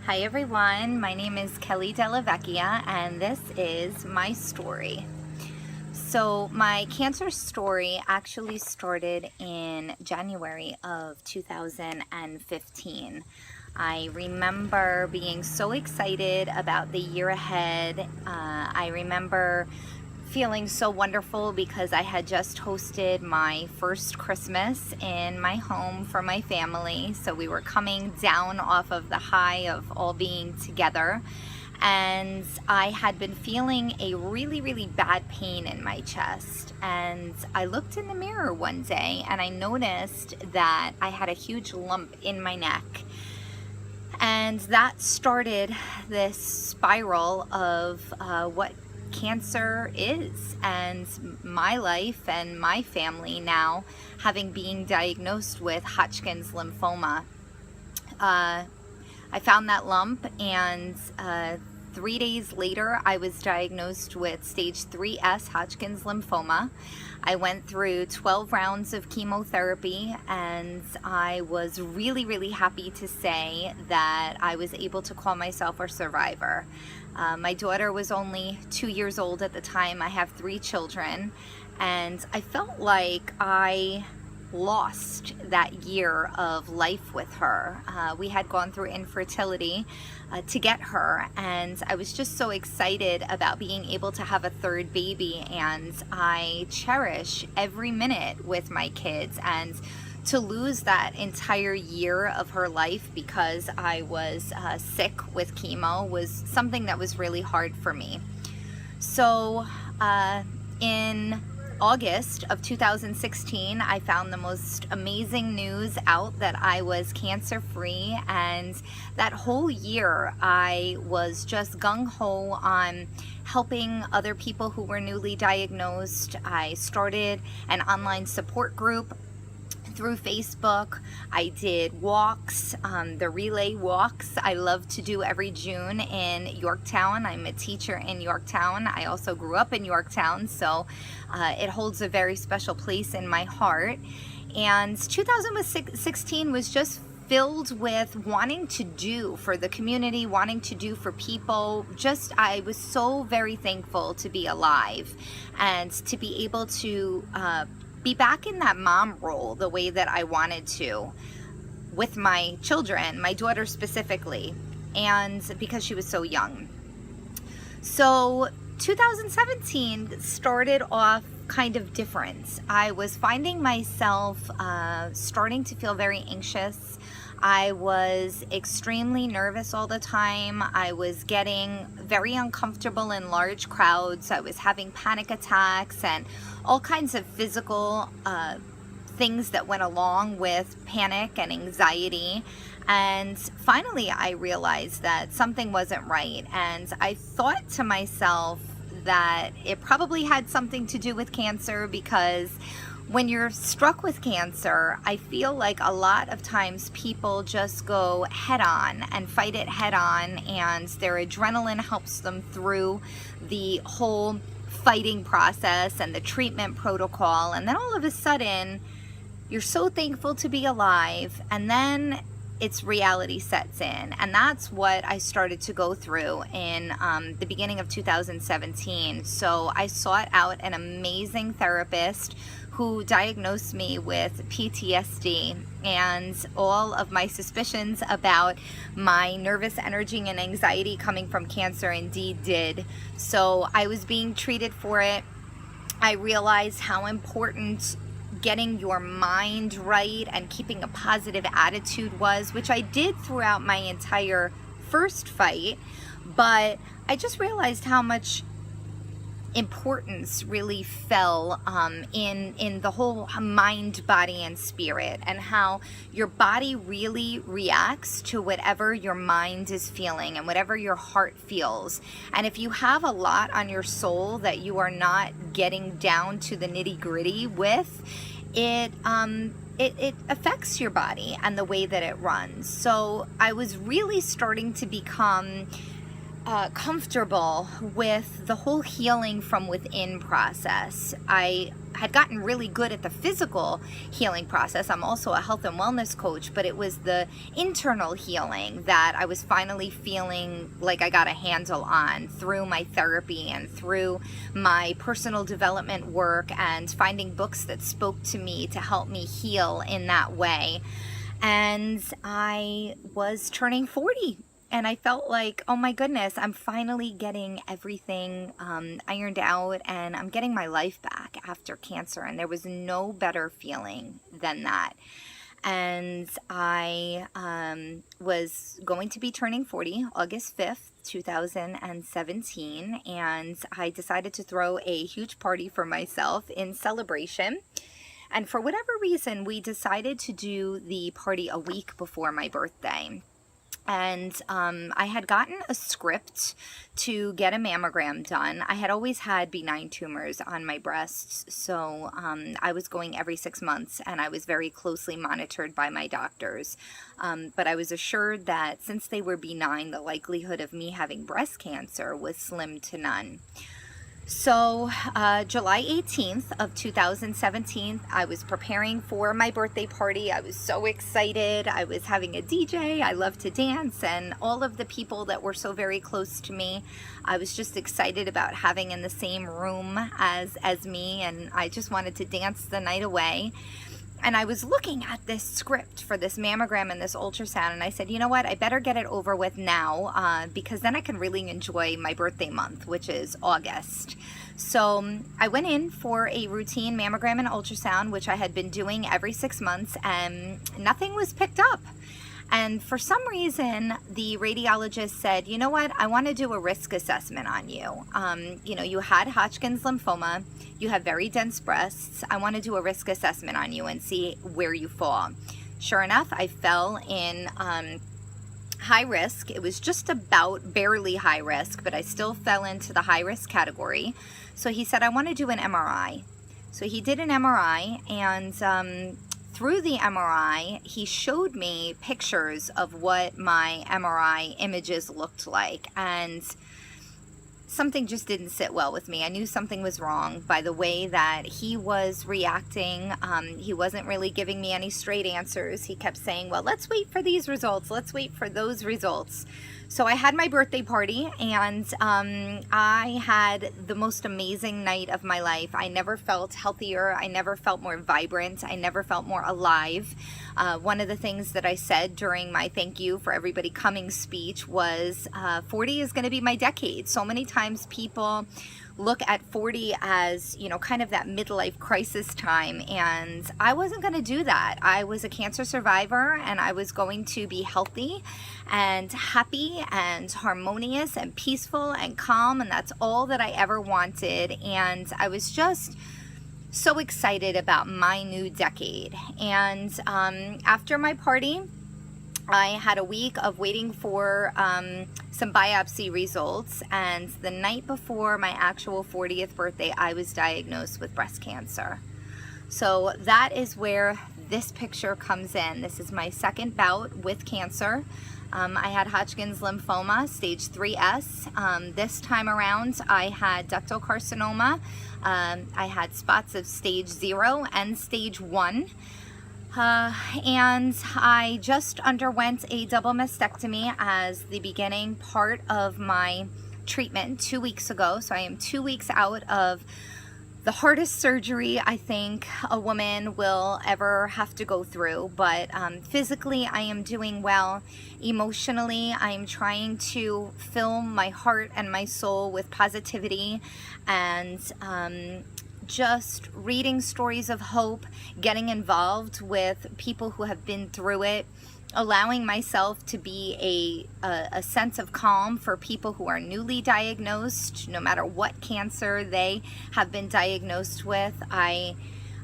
Hi everyone, my name is Kelley and this is my story. So my cancer story actually started in January of 2015. I remember being so excited about the year ahead. I remember feeling so wonderful because I had just hosted my first Christmas in my home for my family. So we were coming down off of the high of all being together. And I had been feeling a really bad pain in my chest. And I looked in the mirror one day and I noticed that I had a huge lump in my neck. And that started this spiral of what cancer is, and my life and my family now having been diagnosed with Hodgkin's lymphoma. I found that lump, and 3 days later I was diagnosed with stage 3S Hodgkin's lymphoma. I went through 12 rounds of chemotherapy, and I was really happy to say that I was able to call myself a survivor. My daughter was only 2 years old at the time. I have 3 children, and I felt like I lost that year of life with her. We had gone through infertility to get her, and I was just so excited about being able to have a third baby, and I cherish every minute with my kids. And to lose that entire year of her life because I was sick with chemo was something that was really hard for me. So in August of 2016, I found the most amazing news out that I was cancer free, and that whole year I was just gung-ho on helping other people who were newly diagnosed. I started an online support group through Facebook. I did walks, the relay walks I love to do every June in Yorktown. I'm a teacher in Yorktown. I also grew up in Yorktown, so it holds a very special place in my heart. And 2016 was just filled with wanting to do for the community, wanting to do for people. I was so very thankful to be alive and to be able to be back in that mom role the way that I wanted to with my children, my daughter specifically, and because she was so young. So 2017 started off kind of different. I was finding myself starting to feel very anxious. I was extremely nervous all the time. I was getting very uncomfortable in large crowds. I was having panic attacks and all kinds of physical things that went along with panic and anxiety. And finally I realized that something wasn't right, and I thought to myself that it probably had something to do with cancer, because when you're struck with cancer, I feel like a lot of times people just go head on and fight it head on, and their adrenaline helps them through the whole fighting process and the treatment protocol. And then all of a sudden, you're so thankful to be alive, and then its reality sets in. And that's what I started to go through in the beginning of 2017. So I sought out an amazing therapist who diagnosed me with PTSD, and all of my suspicions about my nervous energy and anxiety coming from cancer indeed did. So I was being treated for it. I realized how important getting your mind right and keeping a positive attitude was, which I did throughout my entire first fight, but I just realized how much importance really fell in the whole mind, body, and spirit, and how your body really reacts to whatever your mind is feeling and whatever your heart feels. And if you have a lot on your soul that you are not getting down to the nitty-gritty with, it affects your body and the way that it runs. So I was really starting to become comfortable with the whole healing from within process. I had gotten really good at the physical healing process. I'm also a health and wellness coach, but it was the internal healing that I was finally feeling like I got a handle on through my therapy and through my personal development work and finding books that spoke to me to help me heal in that way. And I was turning 40. And I felt like, oh my goodness, I'm finally getting everything ironed out, and I'm getting my life back after cancer. And there was no better feeling than that. And I was going to be turning 40 August 5th, 2017. And I decided to throw a huge party for myself in celebration. And for whatever reason, we decided to do the party a week before my birthday. And I had gotten a script to get a mammogram done. I had always had benign tumors on my breasts, so I was going every 6 months, and I was very closely monitored by my doctors. But I was assured that since they were benign, the likelihood of me having breast cancer was slim to none. So July 18th of 2017, I was preparing for my birthday party. I was so excited. I was having a DJ. I love to dance, and all of the people that were so very close to me, I was just excited about having in the same room as me, and I just wanted to dance the night away. And I was looking at this script for this mammogram and this ultrasound, and I said, you know what, I better get it over with now because then I can really enjoy my birthday month, which is August. So I went in for a routine mammogram and ultrasound, which I had been doing every 6 months, and nothing was picked up. And for some reason, the radiologist said, you know what, I want to do a risk assessment on you. You know, you had Hodgkin's lymphoma, you have very dense breasts. I want to do a risk assessment on you and see where you fall. Sure enough, I fell in high risk. It was just about barely high risk, but I still fell into the high risk category. So he said, I want to do an MRI. So he did an MRI, and through the MRI, he showed me pictures of what my MRI images looked like, and something just didn't sit well with me. I knew something was wrong by the way that he was reacting. He wasn't really giving me any straight answers. He kept saying, well, let's wait for these results. Let's wait for those results. So I had my birthday party, and I had the most amazing night of my life. I never felt healthier. I never felt more vibrant. I never felt more alive. One of the things that I said during my thank you for everybody coming speech was 40 is going to be my decade. So many times people look at 40 as, you know, kind of that midlife crisis time, and I wasn't going to do that. I was a cancer survivor, and I was going to be healthy and happy and harmonious and peaceful and calm, and that's all that I ever wanted. And I was just so excited about my new decade. And after my party, I had a week of waiting for some biopsy results, and the night before my actual 40th birthday, I was diagnosed with breast cancer. So that is where this picture comes in. This is my second bout with cancer. I had Hodgkin's lymphoma, stage 3S. This time around, I had ductal carcinoma. I had spots of stage 0 and stage 1. And I just underwent a double mastectomy as the beginning part of my treatment 2 weeks ago. So I am 2 weeks out of the hardest surgery I think a woman will ever have to go through. But physically, I am doing well. Emotionally, I am trying to fill my heart and my soul with positivity, and just reading stories of hope, getting involved with people who have been through it, allowing myself to be a sense of calm for people who are newly diagnosed, no matter what cancer they have been diagnosed with. I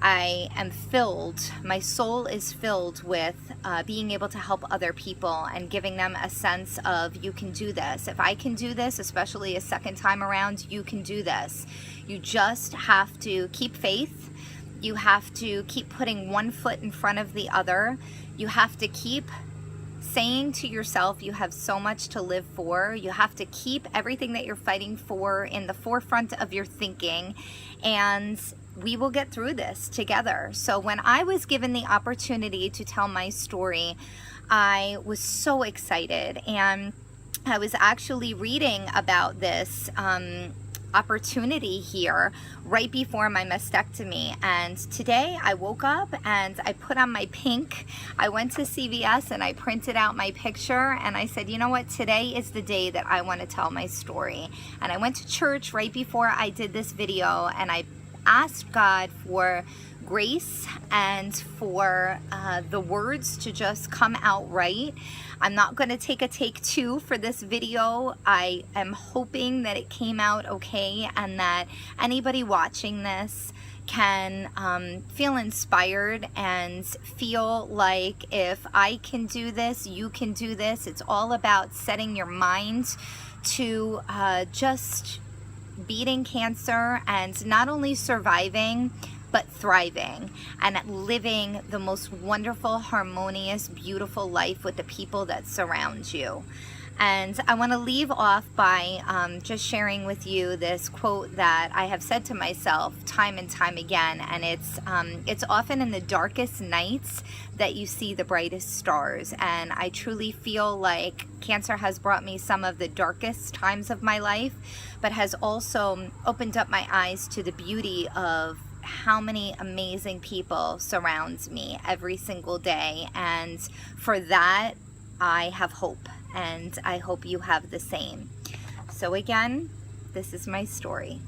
am filled, my soul is filled with being able to help other people and giving them a sense of, you can do this. If I can do this, especially a second time around, you can do this. You just have to keep faith. You have to keep putting one foot in front of the other. You have to keep saying to yourself, you have so much to live for. You have to keep everything that you're fighting for in the forefront of your thinking. And we will get through this together. So when I was given the opportunity to tell my story, I was so excited, and I was actually reading about this opportunity here right before my mastectomy. And today I woke up and I put on my pink. I went to CVS and I printed out my picture, and I said, you know what, today is the day that I want to tell my story. And I went to church right before I did this video, and I asked God for grace and for the words to just come out right. I'm not going to take a take two for this video. I am hoping that it came out okay, and that anybody watching this can feel inspired and feel like, if I can do this, you can do this. It's all about setting your mind to just beating cancer, and not only surviving, but thriving and living the most wonderful, harmonious, beautiful life with the people that surround you. And I want to leave off by just sharing with you this quote that I have said to myself time and time again, and it's often in the darkest nights that you see the brightest stars. And I truly feel like cancer has brought me some of the darkest times of my life, but has also opened up my eyes to the beauty of how many amazing people surrounds me every single day. And for that, I have hope, and I hope you have the same. So again, this is my story.